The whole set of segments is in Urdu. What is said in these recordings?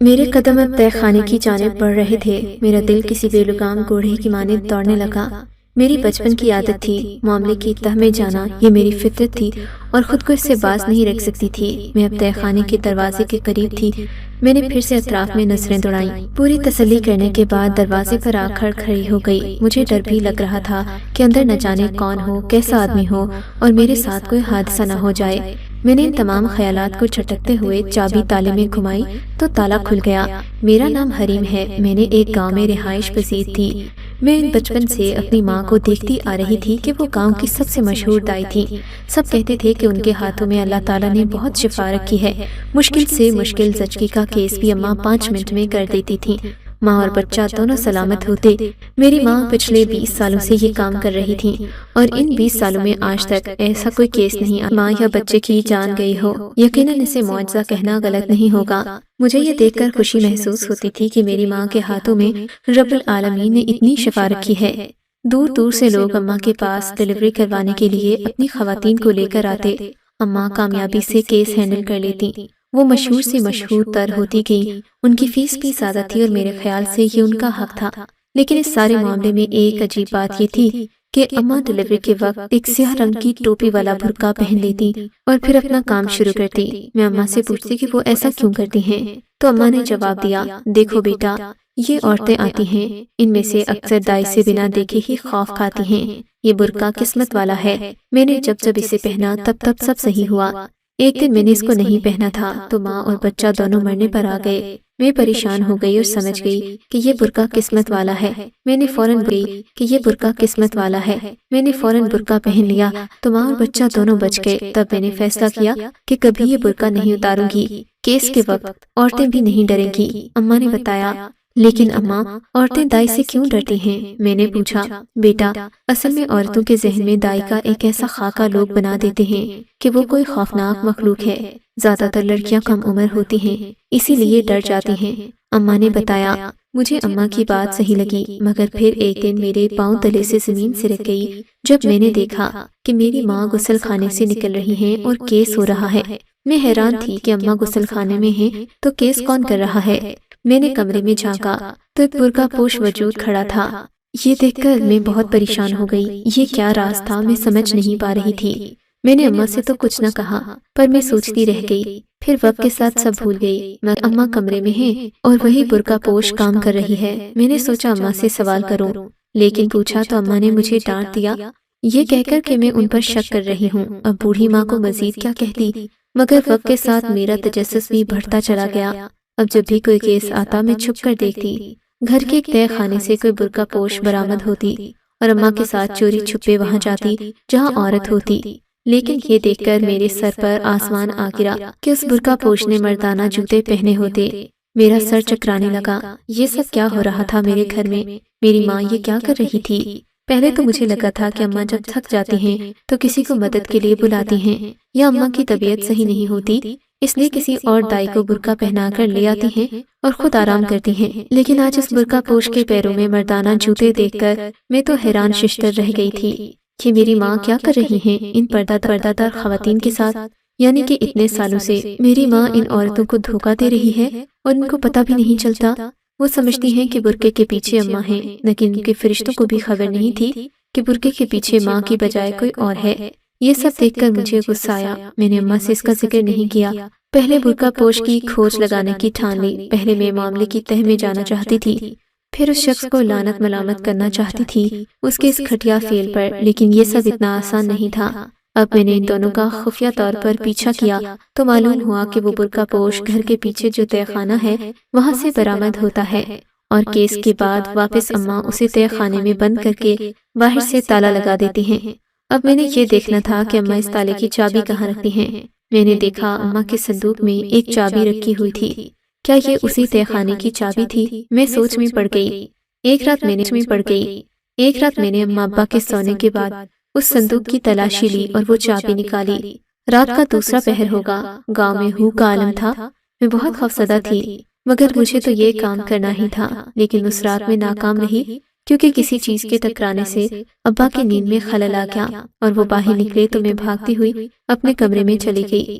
میرے قدم اب تہ خانے کی جانب بڑھ رہے تھے۔ میرا دل کسی بے لگام گھوڑے کی مانند دوڑنے لگا۔ میری بچپن کی عادت تھی، معاملے کی تہ میں جانا، یہ میری فطرت تھی اور خود کو اس سے باز نہیں رکھ سکتی تھی۔ میں اب تہ خانے کے دروازے کے قریب تھی۔ میں نے پھر سے اطراف میں نظریں دوڑائیں۔ پوری تسلی کرنے کے بعد دروازے پر آ کر کھڑی ہو گئی۔ مجھے ڈر بھی لگ رہا تھا کہ اندر نہ جانے کون ہو، کیسا آدمی ہو اور میرے ساتھ کوئی حادثہ نہ ہو جائے۔ میں نے ان تمام خیالات کو جھٹکتے ہوئے چابی تالے میں گھمائی تو تالا کھل گیا۔ میرا نام حریم ہے۔ میں نے ایک گاؤں میں رہائش پذیر تھی۔ میں بچپن سے اپنی ماں کو دیکھتی آ رہی تھی کہ وہ گاؤں کی سب سے مشہور دائی تھی۔ سب کہتے تھے کہ ان کے ہاتھوں میں اللہ تعالیٰ نے بہت شفا رکھی ہے۔ مشکل سے مشکل زچگی کا کیس بھی اماں 5 منٹ میں کر دیتی تھیں۔ ماں اور بچہ دونوں سلامت ہوتے۔ میری ماں پچھلے 20 سالوں سے یہ کام کر رہی تھیں اور ان 20 سالوں میں آج تک ایسا کوئی کیس نہیں ماں یا بچے کی جان گئی ہو۔ یقیناً اسے معجزہ کہنا غلط نہیں ہوگا۔ مجھے یہ دیکھ کر خوشی محسوس ہوتی تھی کہ میری ماں کے ہاتھوں میں رب العالمین نے اتنی شفا رکھی ہے۔ دور دور سے لوگ اماں کے پاس ڈلیوری کروانے کے لیے اپنی خواتین کو لے کر آتے۔ اماں کامیابی سے کیس ہینڈل کر لیتی۔ وہ مشہور سے مشہور تر ہوتی گئی۔ ان کی فیس بھی زیادہ تھی اور میرے خیال سے یہ ان کا حق تھا۔ لیکن اس سارے معاملے میں ایک عجیب بات یہ تھی کہ اماں ڈلیوری کے وقت ایک سیاہ رنگ کی ٹوپی والا برقع پہن لیتی اور پھر اپنا کام شروع کرتی۔ میں اماں سے پوچھتی کہ وہ ایسا کیوں کرتی ہیں، تو اماں نے جواب دیا، دیکھو بیٹا، یہ عورتیں آتی ہیں، ان میں سے اکثر دائی سے بنا دیکھے ہی خوف کھاتی ہیں۔ یہ برقع قسمت والا ہے۔ میں نے جب اسے پہنا تب سب صحیح ہوا۔ ایک دن میں نے اس کو نہیں پہنا تھا تو ماں اور بچہ دونوں مرنے پر آ گئے۔ میں پریشان ہو گئی اور سمجھ گئی کہ یہ برقع قسمت والا ہے۔ میں نے فوراً برقع پہن لیا تو ماں اور بچہ دونوں بچ گئے۔ تب میں نے فیصلہ کیا کہ کبھی یہ برقع نہیں اتاروں گی۔ کیس کے وقت عورتیں بھی نہیں ڈریں گی۔ اماں نے بتایا، لیکن اماں، عورتیں دائی سے کیوں ڈرتی ہیں؟ میں نے پوچھا، بیٹا، اصل میں عورتوں کے ذہن میں دائی کا ایک ایسا خاکہ لوگ بنا دیتے ہیں کہ وہ کوئی خوفناک مخلوق ہے۔ زیادہ تر لڑکیاں کم عمر ہوتی ہیں، اسی لیے ڈر جاتی ہیں۔ اماں نے بتایا۔ مجھے اماں کی بات صحیح لگی، مگر پھر ایک دن میرے پاؤں تلے سے زمین سرک گئی جب میں نے دیکھا کہ میری ماں غسل خانے سے نکل رہی ہیں اور کیس ہو رہا ہے۔ میں حیران تھی کہ اماں غسل خانے میں ہیں تو کیس کون کر رہا ہے؟ میں نے کمرے میں جھانکا تو ایک برقع پوش وجود کھڑا تھا۔ یہ دیکھ کر میں بہت پریشان ہو گئی۔ یہ کیا راز تھا، میں سمجھ نہیں پا رہی تھی۔ میں نے اماں سے تو کچھ نہ کہا، پر میں سوچتی رہ گئی۔ پھر وقت کے ساتھ سب بھول گئی۔ اماں کمرے میں ہیں اور وہی برقع پوش کام کر رہی ہے۔ میں نے سوچا اماں سے سوال کروں، لیکن پوچھا تو اماں نے مجھے ڈانٹ دیا، یہ کہہ کر کہ میں ان پر شک کر رہی ہوں۔ اب بوڑھی ماں کو مزید کیا کہتی، مگر وقت کے ساتھ میرا تجسس بھی بڑھتا چلا گیا۔ اب جب بھی کوئی کیس آتا میں چھپ کر دیکھتی۔ گھر کے ایک تہہ خانے سے کوئی برقع پوش برآمد ہوتی اور اماں کے ساتھ چوری چھپے وہاں جاتی جہاں عورت ہوتی۔ لیکن یہ دیکھ کر میرے سر پر آسمان آ گرا کہ اس برقع پوش نے مردانہ جوتے پہنے ہوتے۔ میرا سر چکرانے لگا۔ یہ سب کیا ہو رہا تھا میرے گھر میں؟ میری ماں یہ کیا کر رہی تھی؟ پہلے تو مجھے لگا تھا کہ اماں جب تھک جاتی ہیں تو کسی کو مدد کے لیے بلاتی ہیں، یا اماں کی طبیعت صحیح نہیں ہوتی اس لیے کسی اور دائی کو برقع پہنا کر لے آتی ہیں اور خود آرام کرتی ہیں۔ لیکن آج اس برقع پوش کے پیروں میں مردانہ جوتے دیکھ کر میں تو حیران ششدر رہ گئی تھی کہ میری ماں کیا کر رہی ہیں ان پردہ دار خواتین کے ساتھ۔ یعنی کہ اتنے سالوں سے میری ماں ان عورتوں کو دھوکہ دے رہی ہے اور ان کو پتہ بھی نہیں چلتا۔ وہ سمجھتی ہیں کہ برقعے کے پیچھے اماں ہیں، لیکن ان کے فرشتوں کو بھی خبر نہیں تھی کہ برقعے کے پیچھے ماں کی بجائے کوئی اور ہے۔ یہ سب دیکھ کر مجھے غصہ آیا۔ میں نے اماں سے اس کا ذکر نہیں کیا۔ پہلے برقع پوش کی کھوج لگانے کی ٹھان لی۔ پہلے میں معاملے کی تہ میں جانا چاہتی تھی، پھر اس شخص کو لعنت ملامت کرنا چاہتی تھی اس کے اس گھٹیا فعل پر، لیکن یہ سب اتنا آسان نہیں تھا۔ اب میں نے ان دونوں کا خفیہ طور پر پیچھا کیا تو معلوم ہوا کہ وہ برقع پوش گھر کے پیچھے جو تہہ خانہ ہے وہاں سے برآمد ہوتا ہے، اور کیس کے بعد واپس اماں اسے تہہ خانے میں بند کر کے باہر سے تالا لگا دیتی ہیں۔ اب میں نے یہ دیکھنا تھا کہ اماں اس تالے کی چابی کہاں رکھتی ہیں۔ میں نے دیکھا اماں کے صندوق میں ایک چابی رکھی ہوئی تھی۔ کیا یہ اسی تہہ خانے کی چابی تھی؟ میں سوچ میں پڑ گئی۔ ایک رات میں نے اماں ابا کے سونے کے بعد اس صندوق کی تلاشی لی اور وہ چابی نکالی۔ رات کا دوسرا پہر ہوگا، گاؤں میں ہو کا عالم تھا۔ میں بہت خوفزدہ تھی، مگر مجھے تو یہ کام کرنا ہی تھا۔ لیکن اس رات میں ناکام رہی کیونکہ کسی چیز کے ٹکرانے سے ابا کی نیند میں خلل آ گیا اور وہ باہر نکلے تو میں بھاگتی ہوئی اپنے کمرے میں چلی گئی۔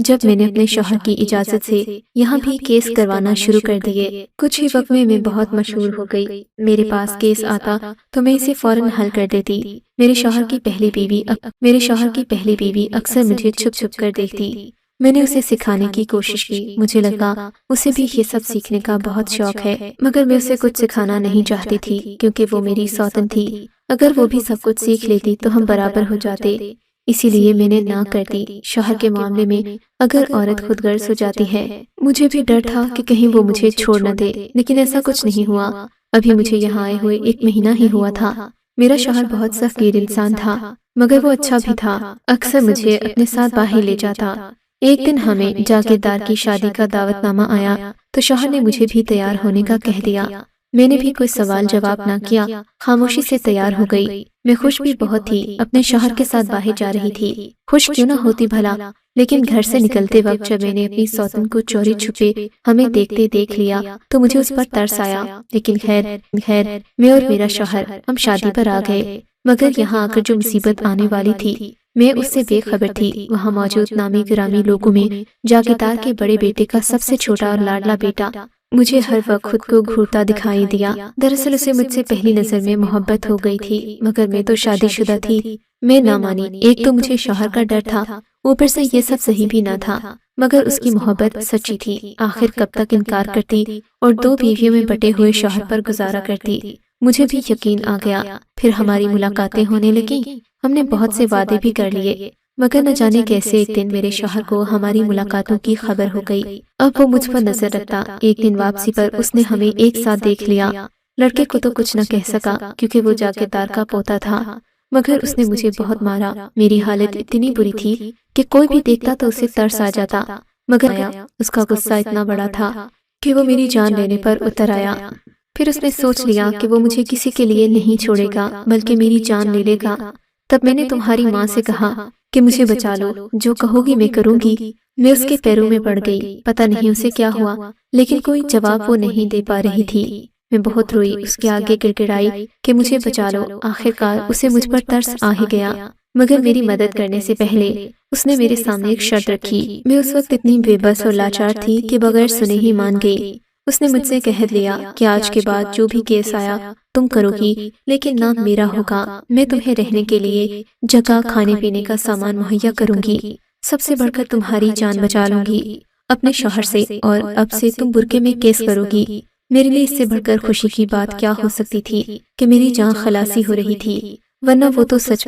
جب میں نے اپنے شوہر کی اجازت سے یہاں بھی کیس کروانا شروع کر دیے۔ کچھ ہی وقت میں بہت مشہور ہو گئی۔ میرے پاس کیس آتا تو میں اسے فوراً حل کر دیتی۔ میرے شوہر کی پہلی بیوی اکثر مجھے چھپ چھپ کر دیکھتی۔ میں نے اسے سکھانے کی کوشش کی۔ مجھے لگا اسے بھی یہ سب سیکھنے کا بہت شوق ہے، مگر میں اسے کچھ سکھانا نہیں چاہتی تھی کیونکہ وہ میری سوتن تھی۔ اگر وہ بھی سب کچھ سیکھ لیتی تو ہم برابر ہو جاتے، اسی لیے میں نے نہ کر دی۔ شوہر کے معاملے میں اگر عورت خود غرض ہو جاتی ہے، مجھے بھی ڈر تھا کہ کہیں وہ مجھے چھوڑ نہ دے، لیکن ایسا کچھ نہیں ہوا۔ ابھی مجھے یہاں آئے ہوئے 1 مہینہ ہی ہوا تھا۔ میرا شوہر بہت سخت گیر انسان تھا، مگر وہ اچھا بھی تھا۔ اکثر مجھے اپنے ساتھ باہر لے جاتا۔ ایک دن ہمیں جاگیردار کی شادی کا دعوت نامہ آیا تو شوہر نے مجھے بھی تیار ہونے کا کہہ دیا۔ میں نے بھی کوئی سوال جواب نہ کیا، خاموشی سے تیار ہو گئی۔ میں خوش بھی بہت تھی، اپنے شوہر کے ساتھ باہر جا رہی تھی۔ خوش کیوں نہ ہوتی بھلا، لیکن گھر سے نکلتے وقت جب میں نے اپنی سوتن کو چوری چھپے ہمیں دیکھتے دیکھ لیا تو مجھے اس پر ترس آیا۔ لیکن خیر میں اور میرا شوہر ہم شادی پر آ گئے، مگر یہاں آ کر جو مصیبت آنے والی تھی میں اس سے بے خبر تھی۔ وہاں موجود نامی گرامی لوگوں میں جاگیردار کے بڑے بیٹے کا سب سے چھوٹا اور لاڈلا بیٹا مجھے ہر وقت خود کو گھورتا دکھائی دیا۔ دراصل اسے مجھ سے پہلی نظر میں محبت ہو گئی تھی، مگر میں تو شادی شدہ تھی۔ میں نہ مانی۔ ایک تو مجھے شوہر کا ڈر تھا، اوپر سے یہ سب صحیح بھی نہ تھا، مگر اس کی محبت سچی تھی۔ آخر کب تک انکار کرتی اور 2 بیویوں میں بٹے ہوئے شوہر پر گزارا کرتی۔ مجھے بھی یقین آ گیا۔ پھر ہماری ملاقاتیں ہونے لگیں۔ ہم نے بہت سے وعدے بھی کر لیے، مگر نہ جانے کیسے ایک دن میرے شوہر کو ہماری ملاقاتوں کی خبر ہو گئی۔ اب وہ مجھ پر نظر رکھتا۔ ایک دن واپسی پر اس نے ہمیں ایک ساتھ دیکھ لیا۔ لڑکے کو تو کچھ نہ کہہ سکا کیونکہ وہ جاگیردار کا پوتا تھا، مگر اس نے مجھے بہت مارا۔ میری حالت اتنی بری تھی کہ کوئی بھی دیکھتا تو اسے ترس آ جاتا، مگر اس کا غصہ اتنا بڑا تھا کہ وہ میری جان لینے پر اتر آیا۔ پھر اس نے سوچ لیا کہ وہ مجھے کسی کے لیے نہیں چھوڑے گا بلکہ میری جان لے لے گا۔ تب میں نے تمہاری ماں سے کہا کہ مجھے بچا لو، جو کہو گی میں کروں گی۔ میں اس کے پیروں میں پڑ گئی۔ پتہ نہیں اسے کیا ہوا، لیکن کوئی جواب وہ نہیں دے پا رہی تھی۔ میں بہت روئی، اس کے آگے گڑگڑائی کہ مجھے بچا لو۔ آخرکار اسے مجھ پر ترس آ ہی گیا، مگر میری مدد کرنے سے پہلے اس نے میرے سامنے ایک شرط رکھی۔ میں اس وقت اتنی بے بس اور لاچار تھی کہ بغیر سنے ہی مان گئی۔ اس نے مجھ سے کہہ لیا کہ آج کے بعد جو بھی کیس آیا تم کرو گی، لیکن نام میرا ہوگا۔ میں تمہیں رہنے کے لیے جگہ، کھانے پینے کا سامان مہیا کروں گی، سب سے بڑھ کر تمہاری جان بچا لوں گی اپنے شوہر سے، اور اب سے تم برقعے میں کیس کرو گی۔ میرے لیے اس سے بڑھ کر خوشی کی بات کیا ہو سکتی تھی کہ میری جان خلاصی ہو رہی تھی، ورنہ وہ تو سچ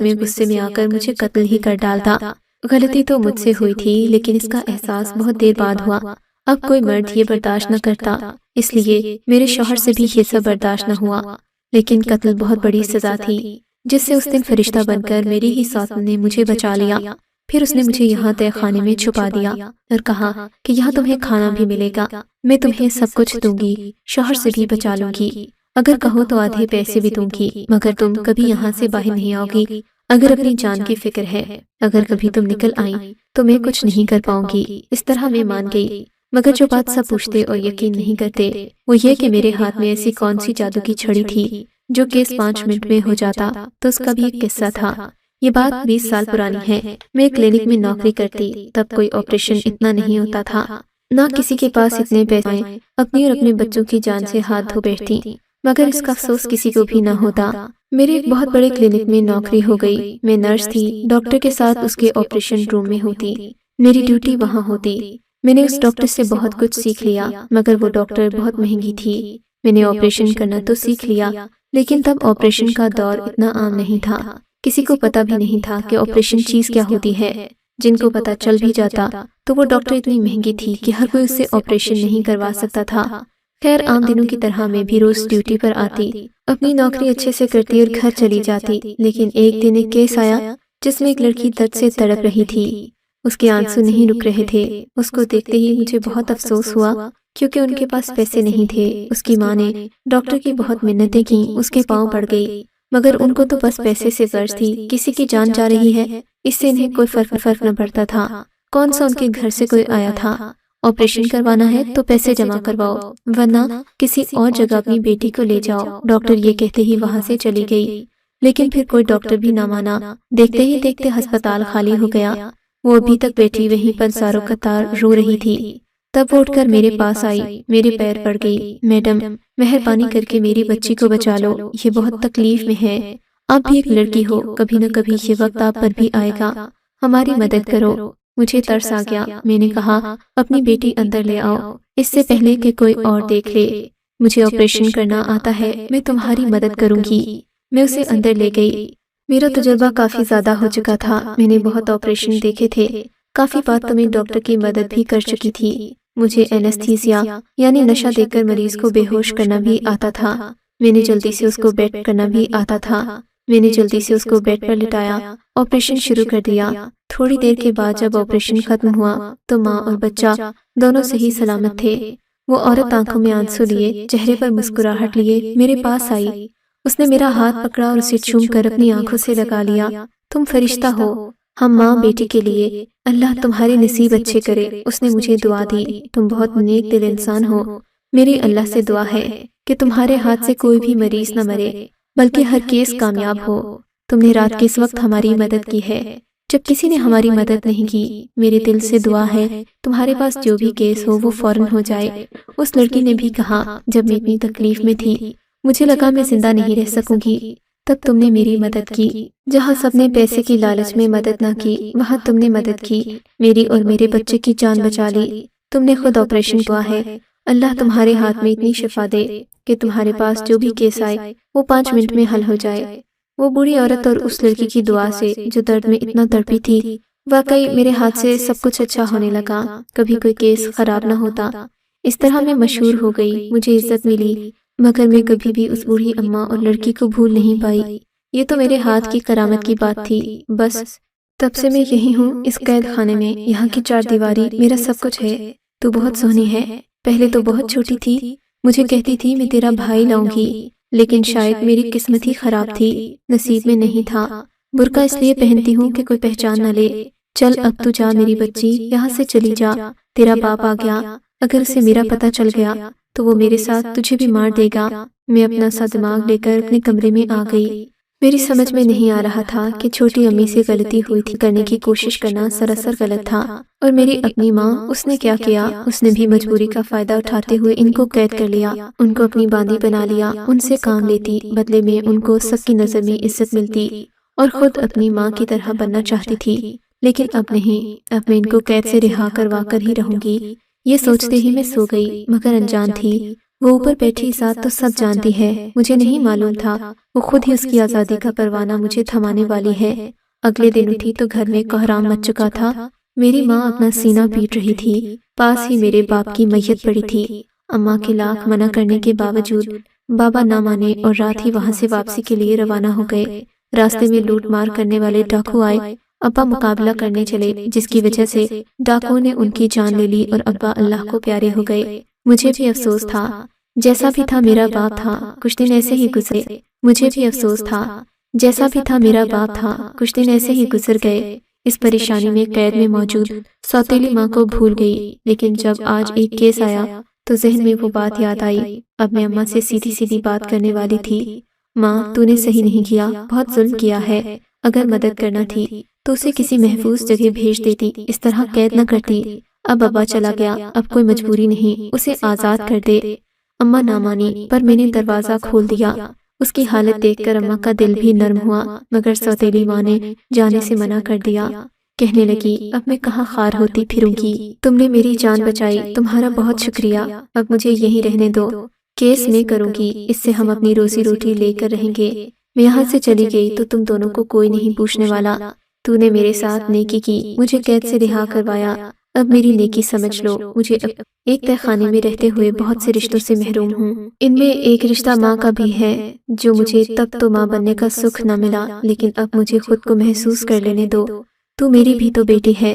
میں غصے میں آ کر مجھے قتل ہی کر ڈالتا۔ غلطی تو مجھ سے ہوئی تھی، لیکن اس کا احساس بہت دیر بعد ہوا۔ اب کوئی مرد یہ برداشت نہ کرتا، اس لیے میرے شوہر سے بھی یہ سب برداشت نہ ہوا۔ لیکن قتل بہت بڑی سزا تھی، جس سے اس دن فرشتہ بن کر میری ہی سوتن نے مجھے بچا لیا۔ پھر اس نے مجھے یہاں تہ خانے میں چھپا دیا اور کہا کہ یہاں تمہیں کھانا بھی ملے گا، میں تمہیں سب کچھ دوں گی، شوہر سے بھی بچا لوں گی، اگر کہو تو آدھے پیسے بھی دوں گی، مگر تم کبھی یہاں سے باہر نہیں آؤ گی اگر اپنی جان کی فکر ہے۔ اگر کبھی تم نکل آئیں تو میں کچھ نہیں کر پاؤں گی۔ اس طرح میں مان گئی، مگر جو بات سب پوچھتے اور یقین نہیں کرتے وہ یہ کہ میرے ہاتھ میں ایسی کون سی جادو کی چھڑی تھی جو کیس 5 منٹ میں ہو جاتا۔ تو اس کا بھی ایک قصہ تھا۔ یہ بات 20 سال پرانی ہے۔ میں کلینک میں نوکری کرتی، تب کوئی آپریشن اتنا نہیں ہوتا تھا، نہ کسی کے پاس اتنے پیسے، اپنی اور اپنے بچوں کی جان سے ہاتھ دھو بیٹھتی، مگر اس کا افسوس کسی کو بھی نہ ہوتا۔ میرے ایک بہت بڑے کلینک میں نوکری ہو گئی۔ میں نرس تھی، ڈاکٹر کے ساتھ اس کے آپریشن روم میں ہوتی، میری ڈیوٹی وہاں ہوتی۔ میں نے اس ڈاکٹر سے بہت کچھ سیکھ لیا، مگر وہ ڈاکٹر بہت مہنگی تھی۔ میں نے آپریشن کرنا تو سیکھ لیا، لیکن تب آپریشن کا دور اتنا عام نہیں تھا، کسی کو پتہ بھی نہیں تھا کہ آپریشن چیز کیا ہوتی ہے۔ جن کو پتہ چل بھی جاتا تو وہ ڈاکٹر اتنی مہنگی تھی کہ ہر کوئی اس سے آپریشن نہیں کروا سکتا تھا۔ خیر عام دنوں کی طرح میں بھی روز ڈیوٹی پر آتی، اپنی نوکری اچھے سے کرتی اور گھر چلی جاتی۔ لیکن ایک دن ایک کیس آیا جس میں ایک لڑکی درد سے تڑپ رہی تھی، اس کے آنسو نہیں رک رہے تھے۔ اس کو دیکھتے ہی مجھے بہت افسوس ہوا کیونکہ ان کے پاس پیسے نہیں تھے۔ اس کی ماں نے ڈاکٹر کی بہت منتیں کیں، اس کے پاؤں پڑ گئی، مگر ان کو تو بس پیسے سے غرض تھی۔ کسی کی جان جا رہی ہے اس سے انہیں کوئی فرق نہ پڑتا تھا۔ کون سا ان کے گھر سے کوئی آیا تھا؟ آپریشن کروانا ہے تو پیسے جمع کرواؤ، ورنہ کسی اور جگہ اپنی بیٹی کو لے جاؤ۔ ڈاکٹر یہ کہتے ہی وہاں سے چلی گئی۔ لیکن پھر کوئی ڈاکٹر بھی نہ مانا۔ دیکھتے ہی دیکھتے ہسپتال خالی ہو گیا۔ وہ ابھی تک بیٹھی وہیں پر زاروں قطار رو رہی تھی۔ تب وہ اٹھ کر میرے پاس آئی، میرے پیر پڑ گئی۔ میڈم، مہربانی کر کے میری بچی کو بچا لو، یہ بہت تکلیف میں ہے۔ آپ بھی ایک لڑکی ہو، کبھی نہ کبھی یہ وقت آپ پر بھی آئے گا، ہماری مدد کرو۔ مجھے ترس آ گیا۔ میں نے کہا، اپنی بیٹی اندر لے آؤ، اس سے پہلے کہ کوئی اور دیکھ لے۔ مجھے آپریشن کرنا آتا ہے، میں تمہاری مدد کروں گی۔ میں اسے اندر لے گئی۔ میرا تجربہ کافی زیادہ ہو چکا تھا، میں نے بہت آپریشن دیکھے تھے، کافی بار تو میں ڈاکٹر کی مدد بھی کر چکی تھی۔ مجھے اینستھیزیا یعنی نشہ دے کر مریض کو بے ہوش کرنا بھی آتا تھا۔ میں نے جلدی سے اس کو بیڈ کرنا بھی آتا تھا۔ میں نے جلدی سے اس کو بیڈ پر لٹایا، آپریشن شروع کر دیا۔ تھوڑی دیر کے بعد جب آپریشن ختم ہوا تو ماں اور بچہ دونوں صحیح سلامت تھے۔ وہ عورت آنکھوں میں آنسو لیے، چہرے پر مسکراہٹ لیے میرے پاس آئی۔ اس نے میرا ہاتھ پکڑا اور اسے چوم کر اپنی آنکھوں سے لگا لیا۔ تم فرشتہ ہو، ہم ماں بیٹی کے لیے، اللہ تمہارے نصیب اچھے کرے۔ اس نے مجھے دعا دی، تم بہت نیک دل انسان ہو۔ میری اللہ سے دعا ہے کہ تمہارے ہاتھ سے کوئی بھی مریض نہ مرے بلکہ ہر کیس کامیاب ہو۔ تم نے رات کے اس وقت ہماری مدد کی ہے جب کسی نے ہماری مدد نہیں کی۔ میرے دل سے دعا ہے تمہارے پاس جو بھی کیس ہو وہ فوراً ہو جائے۔ اس لڑکی نے بھی کہا، جب میں اتنی تکلیف میں تھی مجھے لگا میں زندہ نہیں رہ سکوں گی، تب تم نے میری مدد کی۔ جہاں سب نے پیسے کی لالچ میں مدد نہ کی، وہاں تم نے مدد کی، میری اور میرے بچے کی جان بچا لی۔ تم نے خود آپریشن کیا ہے۔ اللہ تمہارے ہاتھ میں اتنی شفا دے کہ تمہارے پاس جو بھی کیس آئے وہ 5 منٹ میں حل ہو جائے۔ وہ بوڑھی عورت اور اس لڑکی کی دعا سے جو درد میں اتنا تڑپی تھی، واقعی میرے ہاتھ سے سب کچھ اچھا ہونے لگا، کبھی کوئی کیس خراب نہ ہوتا۔ اس طرح میں مشہور ہو گئی، مجھے عزت ملی، مگر میں کبھی بھی اس بوڑھی اماں اور لڑکی کو بھول نہیں پائی۔ یہ تو میرے ہاتھ کی کرامت کی بات تھی، بس تب سے میں یہی ہوں، اس قید خانے میں۔ یہاں کی 4 دیواری میرا سب کچھ ہے۔ تو بہت سونی ہے، پہلے تو بہت چھوٹی تھی، مجھے کہتی تھی میں تیرا بھائی لاؤں گی، لیکن شاید میری قسمت ہی خراب تھی، نصیب میں نہیں تھا۔ برقع اس لیے پہنتی ہوں کہ کوئی پہچان نہ لے۔ چل اب تو جا میری بچی، یہاں سے چلی جا، تیرا باپ آ گیا، اگر اسے میرا پتہ چل گیا تو وہ میرے ساتھ تجھے بھی مار دے گا۔ میں اپنا سا دماغ لے کر اپنے کمرے میں آ گئی۔ میری سمجھ میں نہیں آ رہا تھا کہ چھوٹی امی سے غلطی ہوئی تھی، کرنے کی کوشش کرنا سراسر غلط تھا، اور میری اپنی ماں، اس نے کیا کیا، اس نے بھی مجبوری کا فائدہ اٹھاتے ہوئے ان کو قید کر لیا، ان کو اپنی باندی بنا لیا، ان سے کام لیتی، بدلے میں ان کو سب کی نظر میں عزت ملتی، اور خود اپنی ماں کی طرح بننا چاہتی تھی، لیکن اب نہیں، اب میں ان کو قید سے رہا کروا کر ہی رہوں گی۔ یہ سوچتے ہی میں سو گئی، مگر انجان تھی، وہ اوپر بیٹھی ذات تو سب جانتی ہے، مجھے نہیں معلوم تھا وہ خود ہی اس کی آزادی کا پروانہ مجھے تھمانے والی ہے۔ اگلے دن اٹھی تو گھر میں کوہرام مچ چکا تھا، میری ماں اپنا سینہ پیٹ رہی تھی، پاس ہی میرے باپ کی میت پڑی تھی۔ اماں کے لاکھ منع کرنے کے باوجود بابا نہ مانے اور رات ہی وہاں سے واپسی کے لیے روانہ ہو گئے۔ راستے میں لوٹ مار کرنے والے ڈاکو آئے، ابا مقابلہ کرنے چلے، جس کی وجہ سے ڈاکو نے ان کی جان لے لی اور ابا اللہ کو پیارے ہو گئے۔ مجھے بھی افسوس تھا، جیسا بھی تھا میرا باپ تھا، کچھ دن ایسے ہی گزرے۔ مجھے بھی افسوس تھا، جیسا بھی تھا میرا باپ تھا، کچھ دن ایسے ہی گزر گئے۔ اس پریشانی میں قید میں موجود سوتیلی ماں کو بھول گئی، لیکن جب آج ایک کیس آیا تو ذہن میں وہ بات یاد آئی۔ اب میں اماں سے سیدھی سیدھی بات کرنے والی تھی۔ ماں، تو نے صحیح نہیں کیا، بہت ظلم کیا ہے، اگر مدد کرنا تھی تو اسے کسی محفوظ جگہ بھیج دیتی، اس طرح قید نہ کرتی۔ اب ابا چلا گیا، اب کوئی مجبوری نہیں، اسے آزاد کر دے۔ اماں نہ مانی، پر میں نے دروازہ کھول دیا۔ اس کی حالت دیکھ کر اماں کا دل بھی نرم ہوا، مگر سوتیلی ماں نے جانے سے منع کر دیا۔ کہنے لگی، اب میں کہاں خار ہوتی پھروں گی، تم نے میری جان بچائی، تمہارا بہت شکریہ، اب مجھے یہیں رہنے دو، کیس میں کروں گی، اس سے ہم اپنی روزی روٹی لے کر رہیں گے۔ میں یہاں سے چلی گئی تو تم دونوں کو کوئی نہیں پوچھنے والا۔ تو نے میرے ساتھ نیکی کی، مجھے قید سے رہا کروایا، اب میری نیکی سمجھ لو۔ مجھے اب ایک تہہ خانے میں رہتے ہوئے بہت سے رشتوں سے محروم ہوں، ان میں ایک رشتہ ماں کا بھی ہے، جو مجھے تب تو ماں بننے کا سکھ نہ ملا، لیکن اب مجھے خود کو محسوس کر لینے دو۔ تو میری بھی تو بیٹی ہے،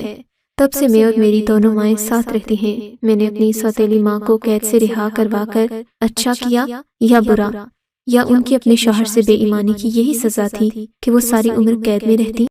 تب سے میں اور میری دونوں مائیں ساتھ رہتی ہیں۔ میں نے اپنی سوتیلی ماں کو قید سے رہا کروا کر اچھا کیا یا برا، یا ان کی اپنے شوہر سے بے ایمانی کی یہی سزا تھی کہ وہ ساری عمر قید میں رہتی؟